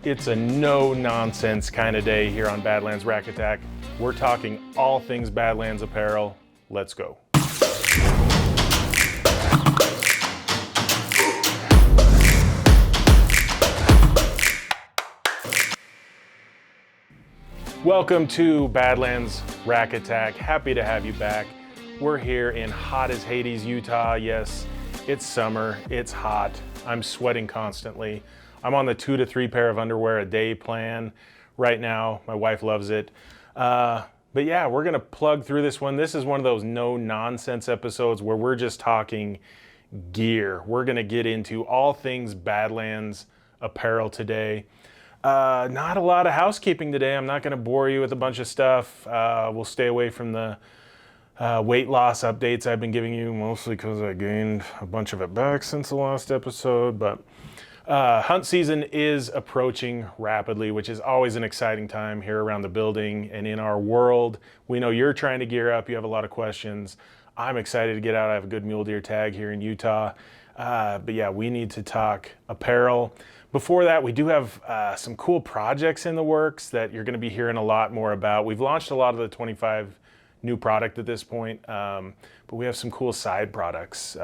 It's a no-nonsense kind of day here on Badlands Rack Attack. We're talking all things Badlands apparel. Let's go. Welcome to Badlands Rack Attack. Happy to have you back. We're here in hot as Hades, Utah. Yes, it's summer, it's hot. I'm sweating constantly. I'm on the 2 to 3 pair of underwear a day plan right now. My wife loves it. But yeah, we're gonna plug through this one. This is one of those no nonsense episodes where we're just talking gear. We're gonna get into all things Badlands apparel today. Not a lot of housekeeping today. I'm not gonna bore you with a bunch of stuff. We'll stay away from the weight loss updates I've been giving you, mostly because I gained a bunch of it back since the last episode. But hunt season is approaching rapidly, which is always an exciting time here around the building and in our world. We know you're trying to gear up. You have a lot of questions. I'm excited to get out. I have a good mule deer tag here in Utah. But yeah, we need to talk apparel. Before that, we do have some cool projects in the works that you're going to be hearing a lot more about. We've launched a lot of the 25 new product at this point, but we have some cool side products.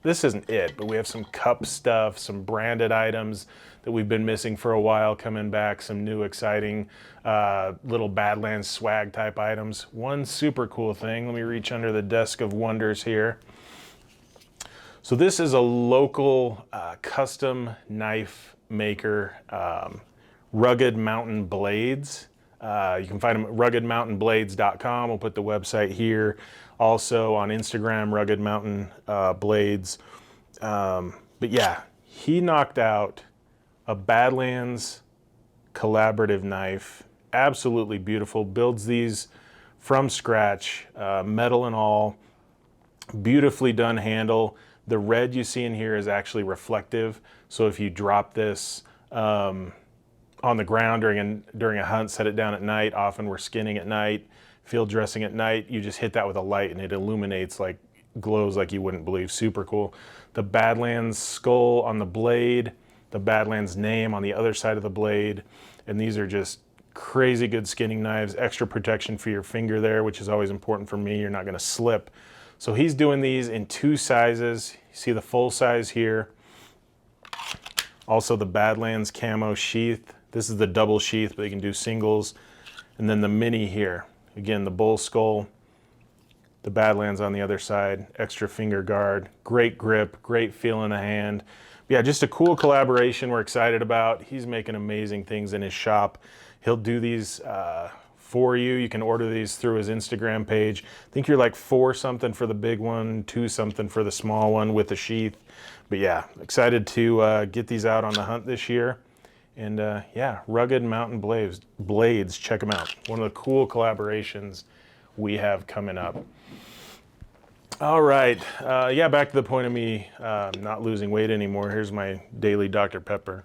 This isn't it, but we have some cup stuff, some branded items that we've been missing for a while coming back, some new exciting little Badlands swag type items. One super cool thing, let me reach under the desk of wonders here. So this is a local custom knife maker, Rugged Mountain Blades. You can find them at ruggedmountainblades.com. We'll put the website here. Also on Instagram, Rugged Mountain Blades. But yeah, he knocked out a Badlands collaborative knife. Absolutely beautiful. Builds these from scratch, metal and all. Beautifully done handle. The red you see in here is actually reflective. So if you drop this on the ground during a hunt, set it down at night. Often we're skinning at night, field dressing at night. You just hit that with a light and it illuminates, like glows like you wouldn't believe. Super cool. The Badlands skull on the blade, the Badlands name on the other side of the blade. And these are just crazy good skinning knives. Extra protection for your finger there, which is always important for me. You're not gonna slip. So he's doing these in 2 sizes. You see the full size here. Also the Badlands camo sheath. This is the double sheath, but you can do singles. And then the mini here. Again, the bull skull, the Badlands on the other side, extra finger guard, great grip, great feel in the hand. But yeah, just a cool collaboration we're excited about. He's making amazing things in his shop. He'll do these for you. You can order these through his Instagram page. I think you're like 4 something for the big one, 2 something for the small one with the sheath. But yeah, excited to get these out on the hunt this year. And yeah, Rugged Mountain Blades, check them out. One of the cool collaborations we have coming up. All right, yeah, back to the point of me not losing weight anymore. Here's my daily Dr. Pepper.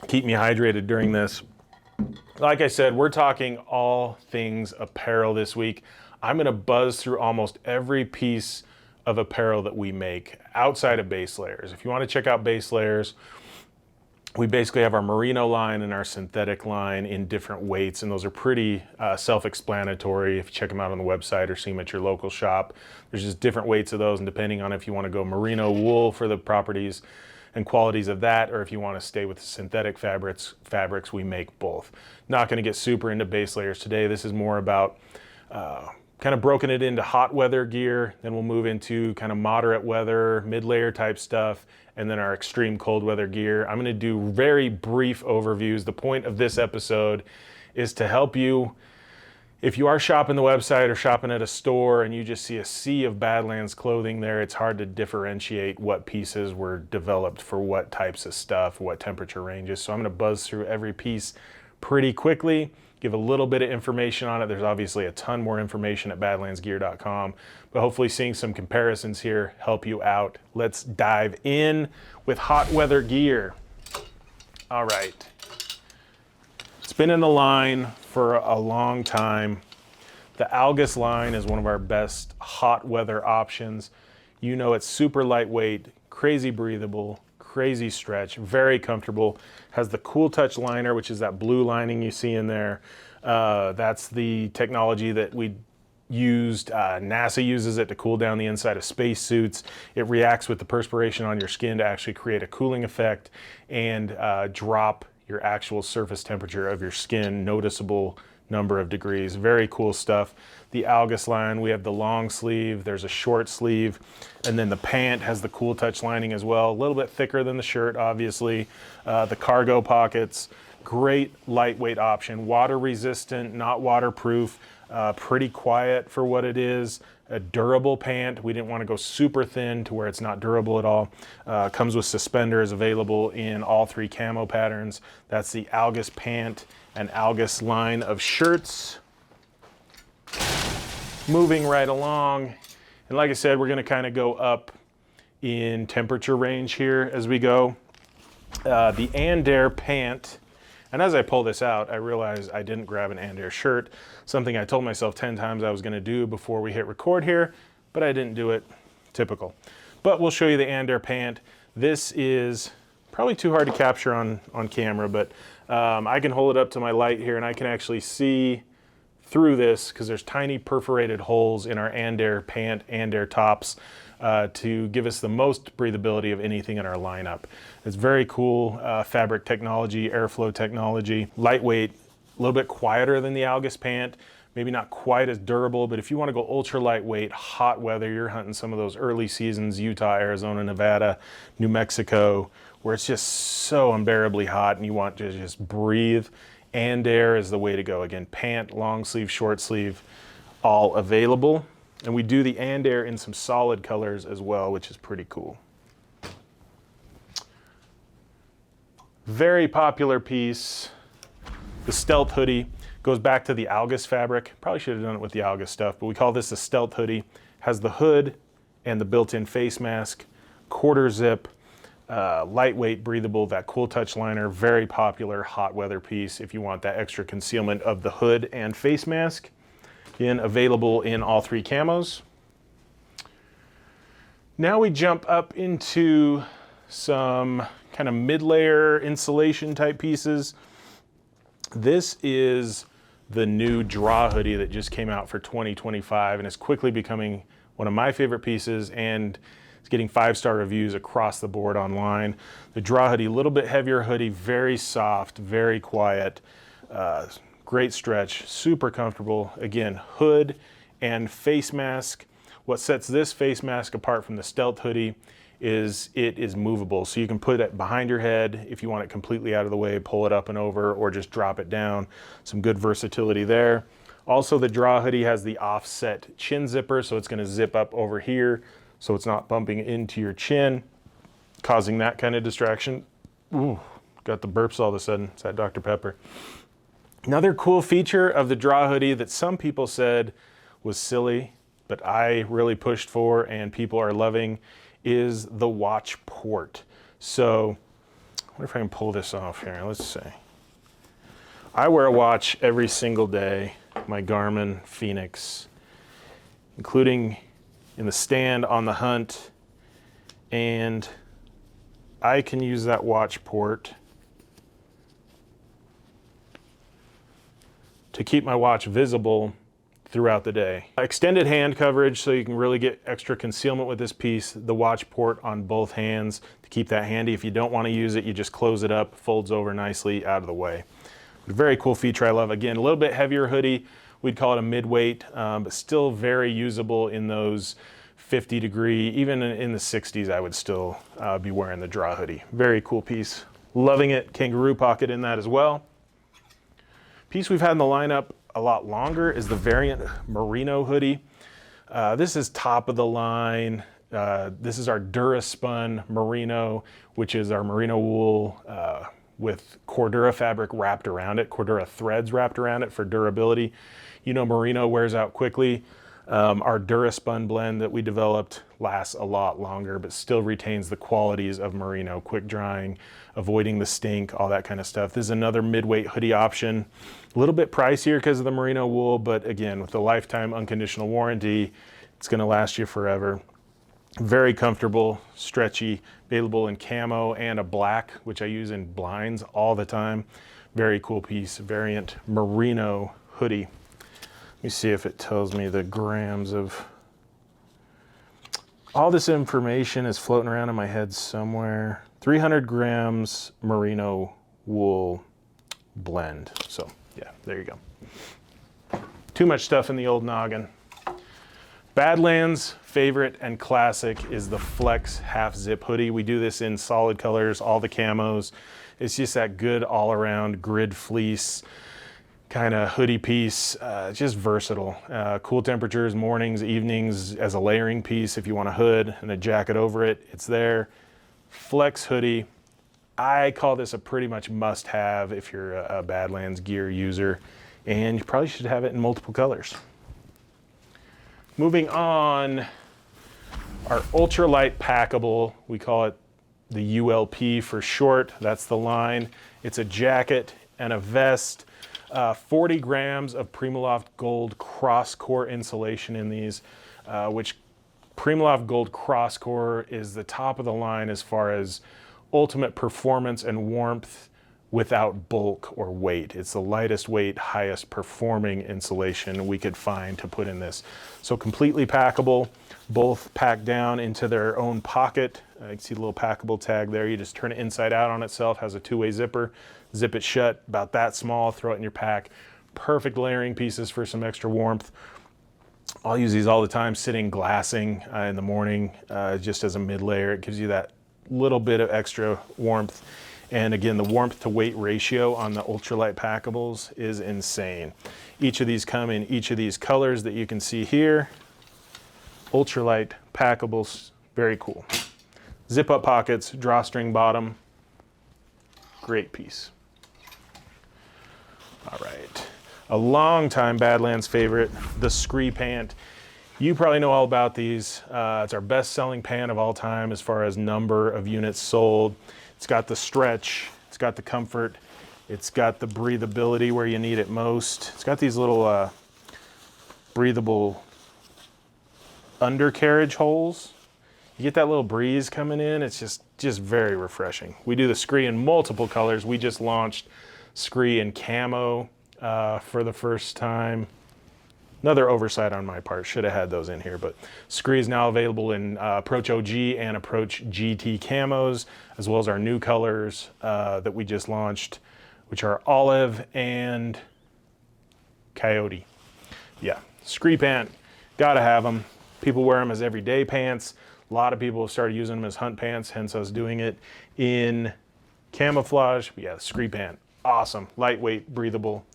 Keep me hydrated during this. Like I said, we're talking all things apparel this week. I'm gonna buzz through almost every piece of apparel that we make outside of base layers. If you wanna check out base layers, we basically have our merino line and our synthetic line in different weights, and those are pretty self-explanatory. If you check them out on the website or see them at your local shop, there's just different weights of those, and depending on if you want to go merino wool for the properties and qualities of that, or if you want to stay with synthetic fabrics, we make both. Not going to get super into base layers today. This is more about kind of broken it into hot weather gear, then we'll move into kind of moderate weather, mid-layer type stuff, and then our extreme cold weather gear. I'm gonna do very brief overviews. The point of this episode is to help you, if you are shopping the website or shopping at a store and you just see a sea of Badlands clothing there, it's hard to differentiate what pieces were developed for what types of stuff, what temperature ranges. So I'm gonna buzz through every piece pretty quickly, give a little bit of information on it. There's obviously a ton more information at badlandsgear.com, but hopefully seeing some comparisons here help you out. Let's dive in with hot weather gear. All right. It's been in the line for a long time. The Algus line is one of our best hot weather options. You know, it's super lightweight, crazy breathable, crazy stretch, very comfortable. Has the Cool Touch liner, which is that blue lining you see in there. That's the technology that we used. NASA uses it to cool down the inside of spacesuits. It reacts with the perspiration on your skin to actually create a cooling effect and drop your actual surface temperature of your skin noticeable number of degrees. Very cool stuff. The Algus line, we have the long sleeve, there's a short sleeve, and then the pant has the Cool Touch lining as well. A little bit thicker than the shirt, obviously. The cargo pockets, great lightweight option, water resistant, not waterproof, pretty quiet for what it is. A durable pant. We didn't want to go super thin to where it's not durable at all. Comes with suspenders available in all 3 camo patterns. That's the Algus pant and Algus line of shirts. Moving right along, and like I said, we're going to kind of go up in temperature range here as we go. The Andair pant, and as I pull this out, I realize I didn't grab an Andair shirt, something I told myself 10 times I was going to do before we hit record here, but I didn't do it. Typical. But we'll show you the Andair pant. This is probably too hard to capture on camera, but I can hold it up to my light here and I can actually see through this because there's tiny perforated holes in our Andair pant, Andair tops to give us the most breathability of anything in our lineup. It's very cool fabric technology, airflow technology, lightweight, a little bit quieter than the Algus pant, maybe not quite as durable, but if you want to go ultra lightweight, hot weather, you're hunting some of those early seasons, Utah, Arizona, Nevada, New Mexico, where it's just so unbearably hot and you want to just breathe, Andair is the way to go. Again, pant, long sleeve, short sleeve, all available. And we do the Andair in some solid colors as well, which is pretty cool. Very popular piece, the Stealth hoodie. Goes back to the Algus fabric. Probably should have done it with the Algus stuff, but we call this a Stealth hoodie. Has the hood and the built-in face mask, quarter zip, lightweight, breathable, that Cool Touch liner, very popular hot weather piece if you want that extra concealment of the hood and face mask. Again, available in all 3 camos. Now we jump up into some kind of mid-layer insulation type pieces. This is the new Draw hoodie that just came out for 2025 and is quickly becoming one of my favorite pieces, and it's getting 5-star reviews across the board online. The Draw hoodie, a little bit heavier hoodie, very soft, very quiet, great stretch, super comfortable. Again, hood and face mask. What sets this face mask apart from the Stealth hoodie is it is movable. So you can put it behind your head if you want it completely out of the way, pull it up and over, or just drop it down. Some good versatility there. Also, the Draw hoodie has the offset chin zipper, so it's gonna zip up over here so it's not bumping into your chin, causing that kind of distraction. Ooh, got the burps all of a sudden. It's that Dr. Pepper. Another cool feature of the Draw hoodie that some people said was silly, but I really pushed for and people are loving, is the watch port. So, I wonder if I can pull this off here. Let's see. I wear a watch every single day, my Garmin Phoenix, including in the stand, on the hunt, and I can use that watch port to keep my watch visible throughout the day. Extended hand coverage, so you can really get extra concealment with this piece. The watch port on both hands to keep that handy. If you don't want to use it, you just close it up, folds over nicely, out of the way. A very cool feature I love. Again, a little bit heavier hoodie. We'd call it a mid-weight, but still very usable in those 50-degree, even in the 60s, I would still be wearing the Draw hoodie. Very cool piece. Loving it. Kangaroo pocket in that as well. Piece we've had in the lineup a lot longer is the Variant Merino hoodie. This is top of the line. This is our Duraspun Merino, which is our merino wool with Cordura fabric wrapped around it, Cordura threads wrapped around it for durability. You know, merino wears out quickly. Our Duraspun blend that we developed lasts a lot longer, but still retains the qualities of merino, quick drying, avoiding the stink, all that kind of stuff. This is another mid-weight hoodie option. A little bit pricier because of the merino wool, but again, with the lifetime unconditional warranty, it's gonna last you forever. Very comfortable, stretchy, available in camo and a black, which I use in blinds all the time. Very cool piece, variant merino hoodie. Let me see if it tells me the grams of... All this information is floating around in my head somewhere. 300 grams merino wool blend. So yeah, there you go. Too much stuff in the old noggin. Badlands' favorite and classic is the Flex half zip hoodie. We do this in solid colors, all the camos. It's just that good all around grid fleece kind of hoodie piece, just versatile. Cool temperatures, mornings, evenings, as a layering piece. If you want a hood and a jacket over it, it's there. Flex hoodie. I call this a pretty much must have if you're a Badlands gear user, and you probably should have it in multiple colors. Moving on, our ultralight packable, we call it the ULP for short. That's the line. It's a jacket and a vest. 40 grams of Primaloft Gold cross-core insulation in these, which Primaloft Gold cross-core is the top of the line as far as ultimate performance and warmth without bulk or weight. It's the lightest weight, highest performing insulation we could find to put in this. So completely packable, both packed down into their own pocket. You can see the little packable tag there. You just turn it inside out on itself, has a two-way zipper, zip it shut, about that small, throw it in your pack. Perfect layering pieces for some extra warmth. I'll use these all the time, sitting glassing in the morning, just as a mid layer. It gives you that little bit of extra warmth. And again, the warmth to weight ratio on the ultralight packables is insane. Each of these come in each of these colors that you can see here. Ultralight packables, very cool. Zip up pockets, drawstring bottom, great piece. All right, a long time Badlands favorite, the Scree pant. You probably know all about these. It's our best selling pant of all time as far as number of units sold. It's got the stretch, it's got the comfort, it's got the breathability where you need it most. It's got these little breathable undercarriage holes. You get that little breeze coming in, it's just very refreshing. We do the Scree in multiple colors. We just launched Scree in camo for the first time. Another oversight on my part, should have had those in here, but Scree is now available in Approach OG and Approach GT camos, as well as our new colors that we just launched, which are olive and coyote. Yeah, Scree pant, gotta have them. People wear them as everyday pants. A lot of people have started using them as hunt pants, hence us doing it in camouflage. But yeah, Scree pant, awesome, lightweight, breathable.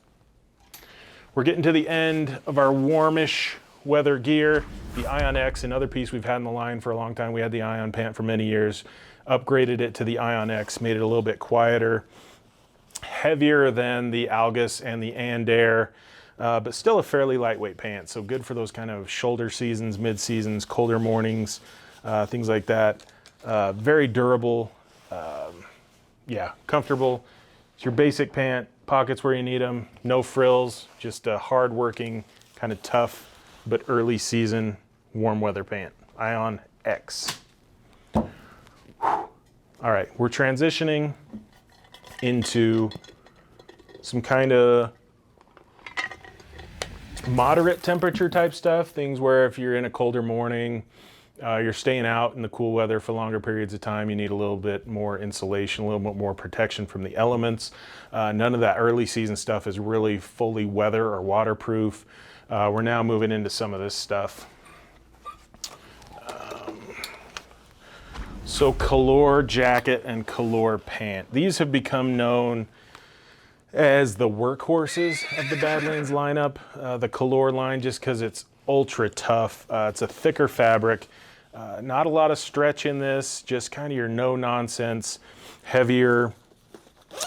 We're getting to the end of our warmish weather gear. The Ion X, another piece we've had in the line for a long time. We had the Ion pant for many years, upgraded it to the Ion X, made it a little bit quieter, heavier than the Algus and the Andair, but still a fairly lightweight pant. So good for those kind of shoulder seasons, mid seasons, colder mornings, things like that. Very durable, yeah, comfortable. It's your basic pant. Pockets where you need them, no frills, just a hard-working, kind of tough, but early season warm weather pant. Ion X. All right, we're transitioning into some kind of moderate temperature type stuff, things where if you're in a colder morning, you're staying out in the cool weather for longer periods of time, you need a little bit more insulation, a little bit more protection from the elements. None of that early season stuff is really fully weather or waterproof. We're now moving into some of this stuff. So Color jacket and Color pant. These have become known as the workhorses of the Badlands lineup. The Color line, just because it's ultra tough. It's a thicker fabric. Not a lot of stretch in this, just kind of your no-nonsense, heavier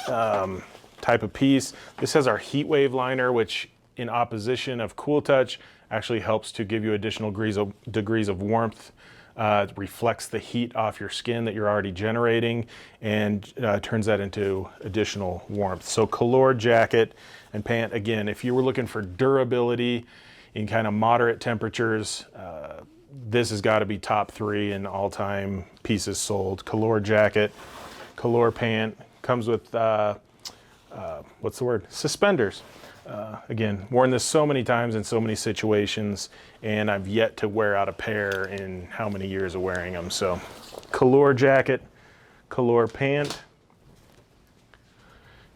type of piece. This has our heat wave liner, which in opposition of Cool Touch actually helps to give you additional degrees of warmth. It reflects the heat off your skin that you're already generating and turns that into additional warmth. So Color jacket and pant, again, if you were looking for durability in kind of moderate temperatures, this has got to be top 3 in all-time pieces sold. Color jacket, color pant, comes with, what's the word? Suspenders. Again, worn this so many times in so many situations, and I've yet to wear out a pair in how many years of wearing them. So, color jacket, color pant.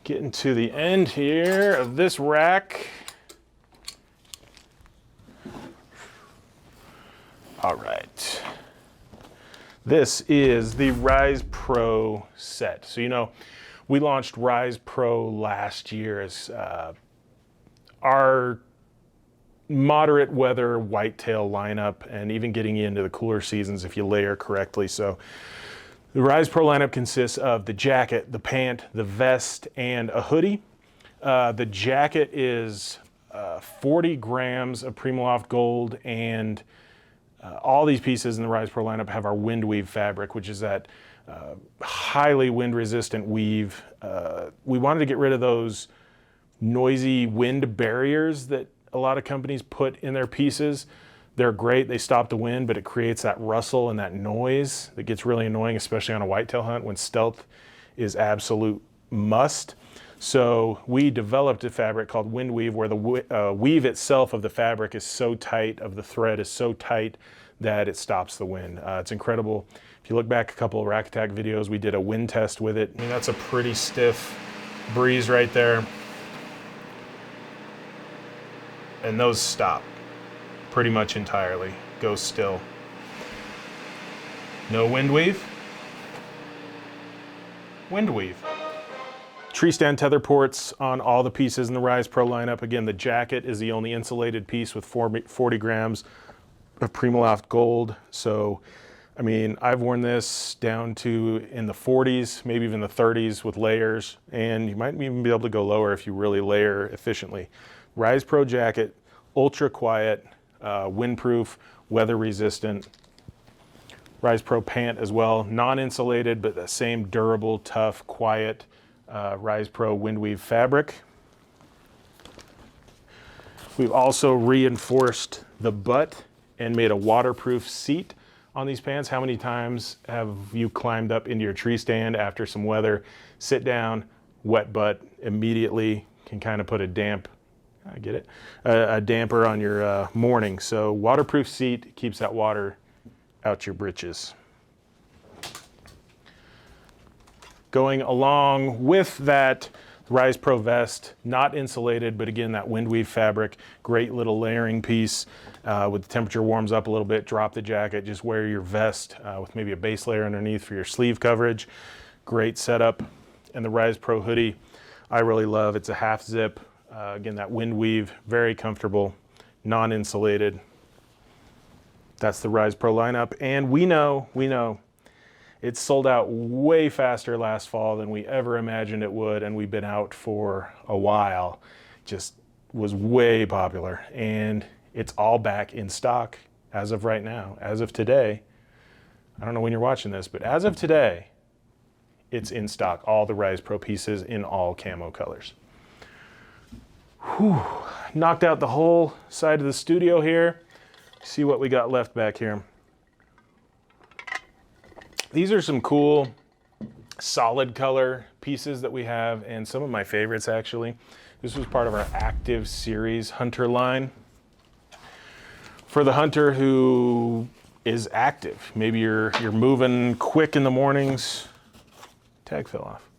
Getting to the end here of this rack. All right. This is the Rise Pro set. So, you know, we launched Rise Pro last year as our moderate weather whitetail lineup, and even getting you into the cooler seasons if you layer correctly. So the Rise Pro lineup consists of the jacket, the pant, the vest, and a hoodie. The jacket is 40 grams of Primaloft Gold, and all these pieces in the Rise Pro lineup have our wind weave fabric, which is that highly wind resistant weave. We wanted to get rid of those noisy wind barriers that a lot of companies put in their pieces. They're great, they stop the wind, but it creates that rustle and that noise that gets really annoying, especially on a whitetail hunt when stealth is absolute must. So we developed a fabric called wind weave, where the weave itself of the fabric is so tight, of the thread is so tight that it stops the wind. It's incredible. If you look back a couple of Rack Attack videos, we did a wind test with it. I mean, that's a pretty stiff breeze right there. And those stop pretty much entirely, go still. No wind weave. Wind weave. Tree stand tether ports on all the pieces in the Rise Pro lineup. Again, the jacket is the only insulated piece with 40 grams of Primaloft Gold. So, I mean, I've worn this down to in the 40s, maybe even the 30s with layers, and you might even be able to go lower if you really layer efficiently. Rise Pro jacket, ultra quiet, windproof, weather resistant. Rise Pro pant as well, non-insulated, but the same durable, tough, quiet Rise Pro wind weave fabric. We've also reinforced the butt and made a waterproof seat on these pants. How many times have you climbed up into your tree stand after some weather, sit down, wet butt, immediately can kind of put a damp, I get it, a damper on your morning. So waterproof seat keeps that water out your britches. Going along with that Rise Pro vest, not insulated, but again, that wind weave fabric, great little layering piece. With the temperature warms up a little bit, drop the jacket, just wear your vest with maybe a base layer underneath for your sleeve coverage. Great setup. And the Rise Pro hoodie, I really love. It's a half zip. Again, that wind weave, very comfortable, non-insulated. That's the Rise Pro lineup. And we know, it's sold out way faster last fall than we ever imagined it would, and we've been out for a while. Just was way popular, and it's all back in stock as of right now. As of today, I don't know when you're watching this, but as of today, it's in stock. All the Rise Pro pieces in all camo colors. Whew. Knocked out the whole side of the studio here. See what we got left back here. These are some cool solid color pieces that we have, and some of my favorites actually. This was part of our Active Series Hunter line. For the hunter who is active, maybe you're moving quick in the mornings. Tag fell off.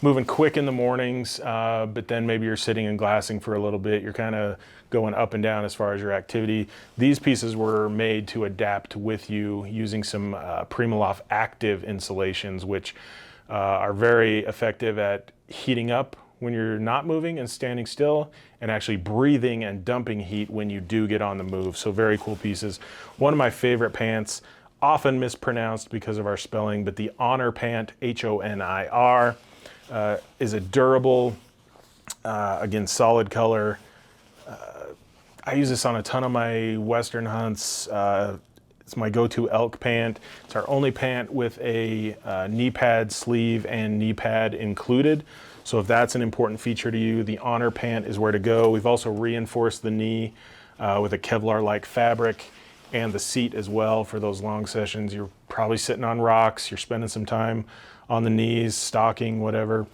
Moving quick in the mornings, but then maybe you're sitting and glassing for a little bit. You're kind of going up and down as far as your activity. These pieces were made to adapt with you using some Primaloft active insulations, which are very effective at heating up when you're not moving and standing still, and actually breathing and dumping heat when you do get on the move. So very cool pieces. One of my favorite pants, often mispronounced because of our spelling, but the Honor pant, H-O-N-I-R, is a durable, again, solid color. I use this on a ton of my Western hunts. It's my go-to elk pant. It's our only pant with a knee pad sleeve and knee pad included. So if that's an important feature to you, the Honor pant is where to go. We've also reinforced the knee with a Kevlar-like fabric. and the seat as well for those long sessions. You're probably sitting on rocks, you're spending some time on the knees, stalking, whatever.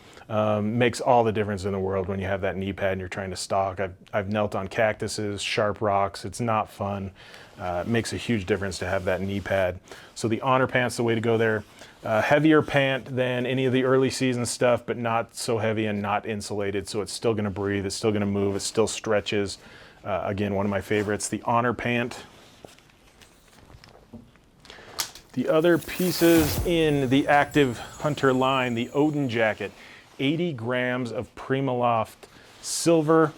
Makes all the difference in the world when you have that knee pad and you're trying to stalk. I've knelt on cactuses, sharp rocks. It's not fun. It makes a huge difference to have that knee pad. So the Honor Pant's the way to go there. Heavier pant than any of the early season stuff, but not so heavy and not insulated. So it's still gonna breathe, it's still gonna move, it still stretches. Again, one of my favorites, the Honor Pant. The other pieces in the Active Hunter line, the Odin jacket, 80 grams of Primaloft silver.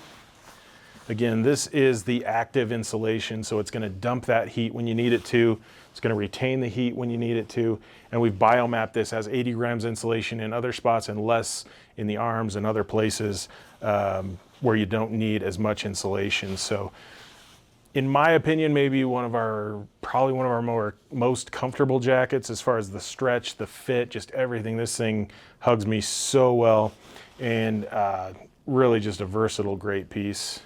Again, this is the active insulation, so it's gonna dump that heat when you need it to. It's gonna retain the heat when you need it to. And we've biomapped this as 80 grams insulation in other spots and less in the arms and other places where you don't need as much insulation. So in my opinion, maybe probably one of our most comfortable jackets as far as the stretch, the fit, just everything. This thing hugs me so well, and really just a versatile, great piece.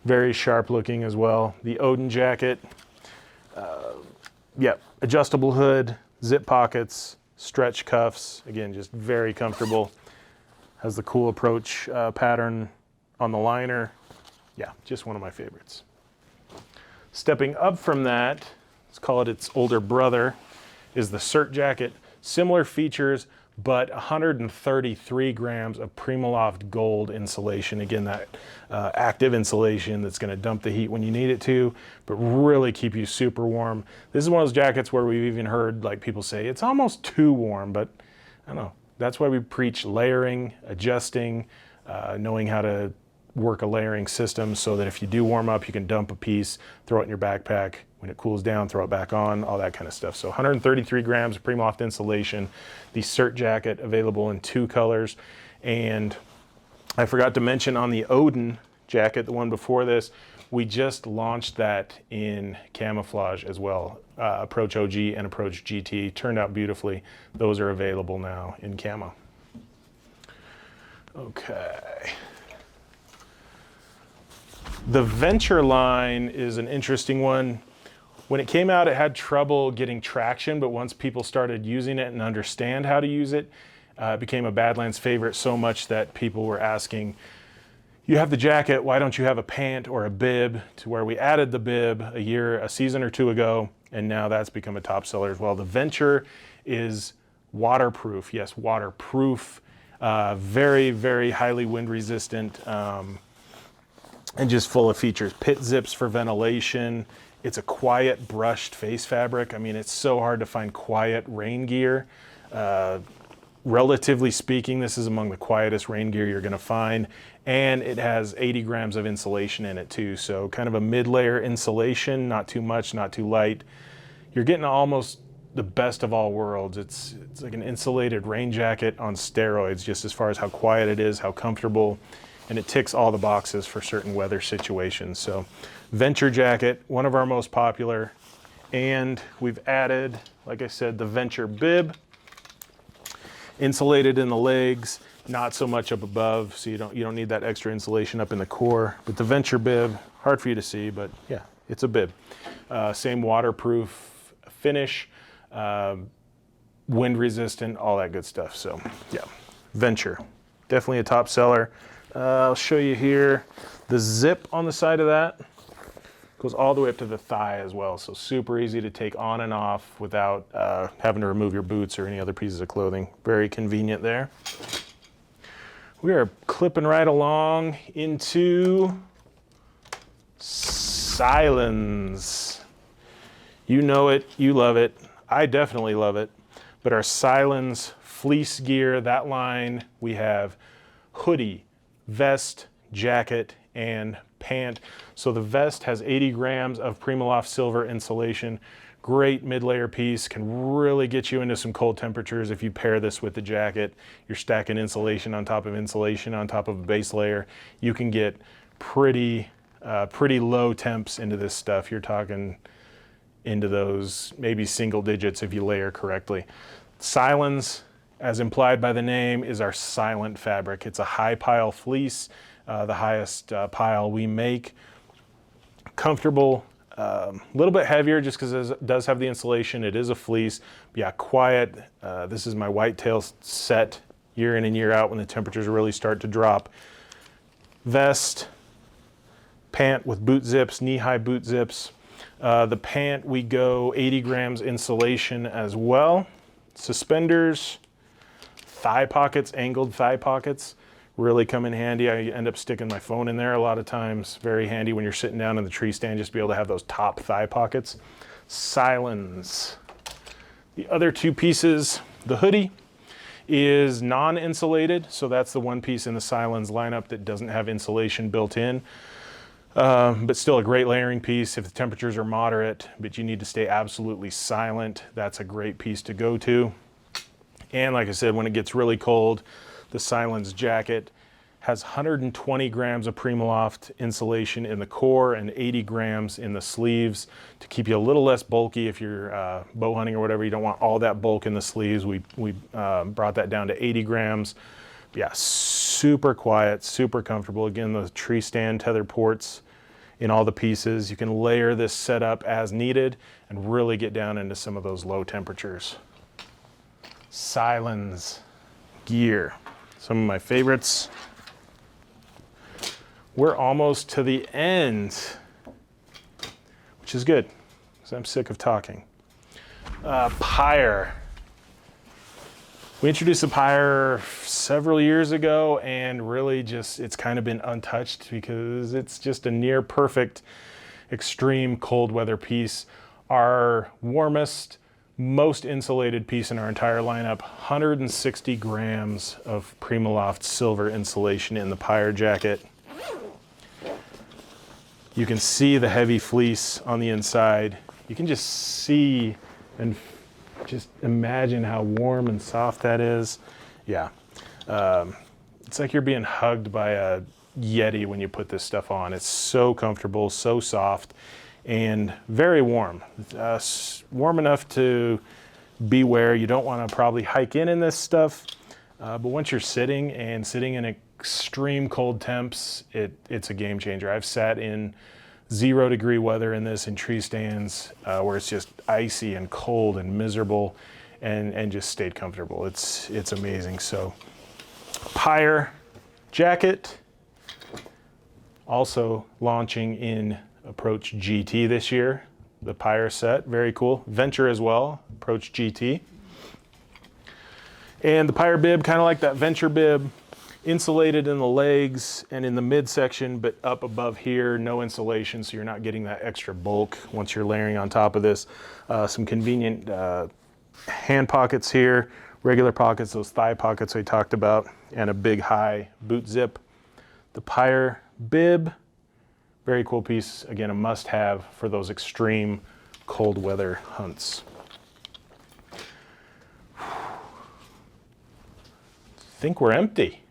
Very sharp looking as well. The Odin jacket, adjustable hood, zip pockets, stretch cuffs. Again, just very comfortable. Has the cool approach pattern on the liner. Yeah, just one of my favorites. Stepping up from that, let's call it its older brother, is the CERT jacket. Similar features, but 133 grams of Primaloft gold insulation. Again, that active insulation that's gonna dump the heat when you need it to, but really keep you super warm. This is one of those jackets where we've even heard like people say, it's almost too warm, but I don't know. That's why we preach layering, adjusting, knowing how to work a layering system so that if you do warm up, you can dump a piece, throw it in your backpack. When it cools down, throw it back on, all that kind of stuff. So 133 grams of Primaloft insulation. The CERT jacket available in 2 colors. And I forgot to mention on the Odin jacket, the one before this, we just launched that in camouflage as well. Approach OG and Approach GT turned out beautifully. Those are available now in camo. Okay. The Venture line is an interesting one. When it came out, it had trouble getting traction, but once people started using it and understand how to use it, it became a Badlands favorite so much that people were asking, you have the jacket, why don't you have a pant or a bib? To where we added the bib a season or 2 ago, and now that's become a top seller as well. The Venture is waterproof. Yes, waterproof, very, very highly wind resistant, and just full of features. Pit zips for ventilation. It's a quiet brushed face fabric. I mean, it's so hard to find quiet rain gear. Relatively speaking, this is among the quietest rain gear you're gonna find. And it has 80 grams of insulation in it too. So kind of a mid-layer insulation, not too much, not too light. You're getting almost the best of all worlds. It's like an insulated rain jacket on steroids, just as far as how quiet it is, how comfortable, and it ticks all the boxes for certain weather situations. So Venture jacket, one of our most popular, and we've added, like I said, the Venture bib, insulated in the legs, not so much up above, so you don't need that extra insulation up in the core. But the Venture bib, hard for you to see, but yeah, it's a bib. Same waterproof finish, wind resistant, all that good stuff. So yeah, Venture, definitely a top seller. I'll show you here the zip on the side of that. Goes all the way up to the thigh as well, so super easy to take on and off without having to remove your boots or any other pieces of clothing. Very convenient there. We are clipping right along into Silens. You know it, you love it. I definitely love it. But our Silens fleece gear, that line, we have hoodie, vest, jacket, and pant. So the vest has 80 grams of Primaloft silver insulation. Great mid-layer piece, can really get you into some cold temperatures if you pair this with the jacket. You're stacking insulation on top of insulation on top of a base layer. You can get pretty low temps into this stuff. You're talking into those maybe single digits if you layer correctly. Silens, as implied by the name, is our silent fabric. It's a high pile fleece, the highest pile we make. Comfortable, A little bit heavier just because it does have the insulation. It is a fleece. But yeah, quiet. This is my whitetail set year in and year out when the temperatures really start to drop. Vest, pant with boot zips, knee-high boot zips. The pant, we go 80 grams insulation as well. Suspenders, thigh pockets, angled thigh pockets, really come in handy. I end up sticking my phone in there a lot of times. Very handy when you're sitting down in the tree stand, just to be able to have those top thigh pockets. Silens. The other two pieces, the hoodie is non-insulated, so that's the one piece in the Silens lineup that doesn't have insulation built in. But still a great layering piece if the temperatures are moderate, but you need to stay absolutely silent. That's a great piece to go to. And like I said, when it gets really cold, the Silens jacket has 120 grams of Primaloft insulation in the core and 80 grams in the sleeves to keep you a little less bulky if you're bow hunting or whatever. You don't want all that bulk in the sleeves. We brought that down to 80 grams. Yeah, super quiet, super comfortable. Again, the tree stand tether ports in all the pieces. You can layer this setup as needed and really get down into some of those low temperatures. Silens gear, some of my favorites. We're almost to the end, which is good because I'm sick of talking. Pyre. We introduced the Pyre several years ago, and really just, it's kind of been untouched because it's just a near perfect extreme cold weather piece. Our warmest, most insulated piece in our entire lineup, 160 grams of Primaloft silver insulation in the Pyre jacket. You can see the heavy fleece on the inside. You can just see and just imagine how warm and soft that is. Yeah, it's like you're being hugged by a Yeti when you put this stuff on. It's so comfortable, so soft, and very warm. Warm enough to beware. You don't want to probably hike in this stuff, but once you're sitting in extreme cold temps, it's a game changer. I've sat in 0 degree weather in this in tree stands where it's just icy and cold and miserable and just stayed comfortable. It's amazing. So Pyre jacket, also launching in Approach GT this year. The Pyre set, very cool. Venture as well, Approach GT. And the Pyre bib, kind of like that Venture bib, insulated in the legs and in the midsection, but up above here, no insulation, so you're not getting that extra bulk once you're layering on top of this. Some convenient hand pockets here, regular pockets, those thigh pockets I talked about, and a big high boot zip. The Pyre bib, very cool piece. Again, a must-have for those extreme cold weather hunts. I think we're empty.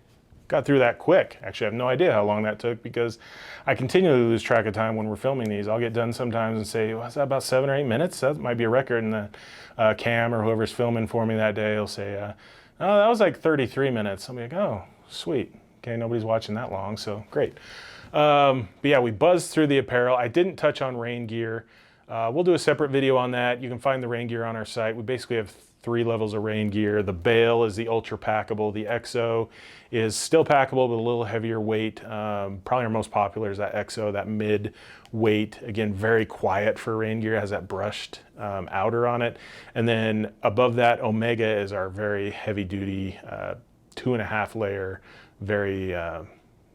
Got through that quick. Actually, I have no idea how long that took because I continually lose track of time when we're filming these. I'll get done sometimes and say, was that about 7 or 8 minutes? That might be a record. And the Cam or whoever's filming for me that day will say, oh, that was like 33 minutes. I'll be like, oh, sweet. Okay, nobody's watching that long, so great. But yeah, we buzzed through the apparel. I didn't touch on rain gear. We'll do a separate video on that. You can find the rain gear on our site. We basically have 3 levels of rain gear. The Bale is the ultra packable. The XO is still packable, but a little heavier weight. Probably our most popular is that XO, that mid weight. Again, very quiet for rain gear. It has that brushed outer on it. And then above that, Omega is our very heavy duty 2.5 layer, very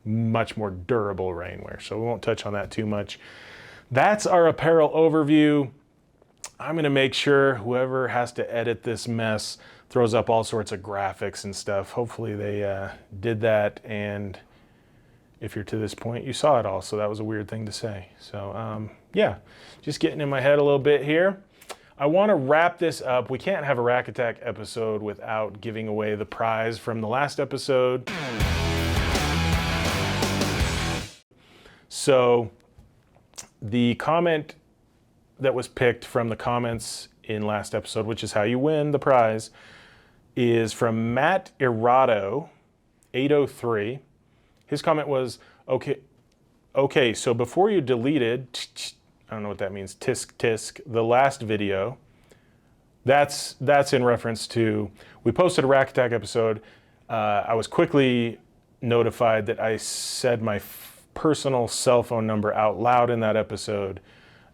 much more durable rainwear. So we won't touch on that too much. That's our apparel overview. I'm gonna make sure whoever has to edit this mess throws up all sorts of graphics and stuff. Hopefully they did that, and if you're to this point, you saw it all, so that was a weird thing to say. So yeah, just getting in my head a little bit here. I wanna wrap this up. We can't have a Rack Attack episode without giving away the prize from the last episode. So the comment that was picked from the comments in last episode, which is how you win the prize, is from Matt Irado 803. His comment was, okay, so before you deleted, I don't know what that means, tisk tisk, the last video. That's in reference to, we posted a Rack Attack episode. I was quickly notified that I said my personal cell phone number out loud in that episode,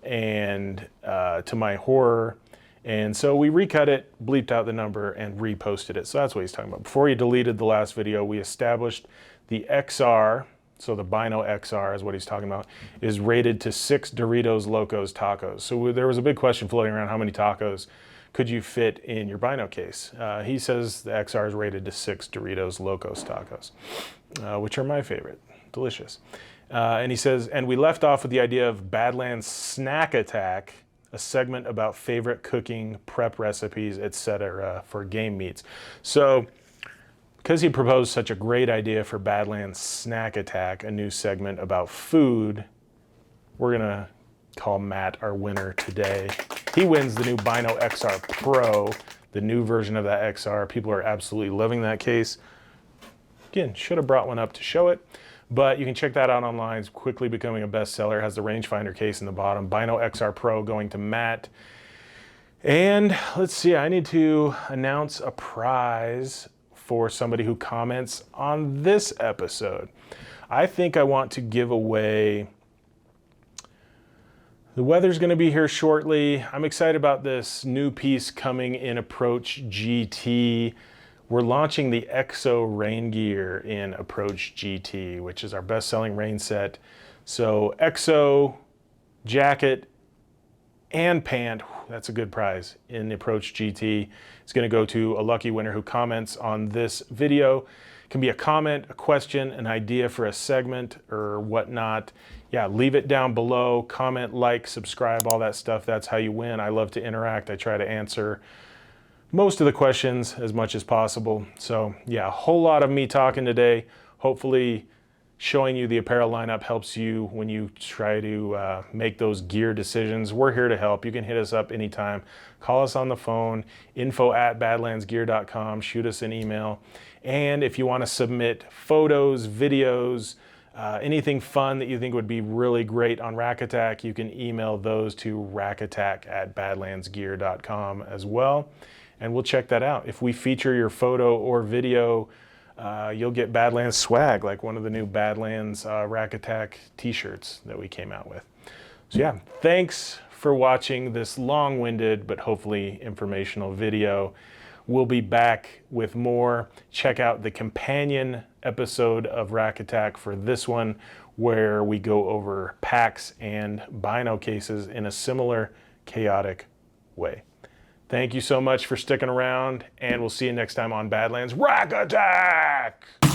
and to my horror. And so we recut it, bleeped out the number, and reposted it. So that's what he's talking about. Before he deleted the last video, we established the XR, so the Bino XR is what he's talking about, is rated to 6 Doritos Locos tacos. So there was a big question floating around, how many tacos could you fit in your Bino case? He says the XR is rated to 6 Doritos Locos tacos, which are my favorite. Delicious. And he says, and we left off with the idea of Badlands Snack Attack, a segment about favorite cooking, prep recipes, etc. for game meats. So, because he proposed such a great idea for Badlands Snack Attack, a new segment about food, we're gonna call Matt our winner today. He wins the new Bino XR Pro, the new version of that XR. People are absolutely loving that case. Again, should have brought one up to show it, but you can check that out online. It's quickly becoming a bestseller. It has the rangefinder case in the bottom. Bino XR Pro going to Matt. And let's see, I need to announce a prize for somebody who comments on this episode. I think I want to give away, the weather's gonna be here shortly. I'm excited about this new piece coming in Approach GT. We're launching the EXO rain gear in Approach GT, which is our best-selling rain set. So EXO jacket and pant, that's a good prize in the Approach GT. It's gonna go to a lucky winner who comments on this video. It can be a comment, a question, an idea for a segment or whatnot. Yeah, leave it down below, comment, like, subscribe, all that stuff. That's how you win. I love to interact. I try to answer most of the questions as much as possible. So yeah, a whole lot of me talking today. Hopefully showing you the apparel lineup helps you when you try to make those gear decisions. We're here to help. You can hit us up anytime. Call us on the phone, info@badlandsgear.com, shoot us an email. And if you want to submit photos, videos, anything fun that you think would be really great on Rack Attack, you can email those to rackattack@badlandsgear.com as well. And we'll check that out. If we feature your photo or video, you'll get Badlands swag, like one of the new Badlands Rack Attack t-shirts that we came out with. So yeah, thanks for watching this long-winded but hopefully informational video. We'll be back with more. Check out the companion episode of Rack Attack for this one, where we go over packs and Bino cases in a similar chaotic way. Thank you so much for sticking around, and we'll see you next time on Badlands Rack Attack!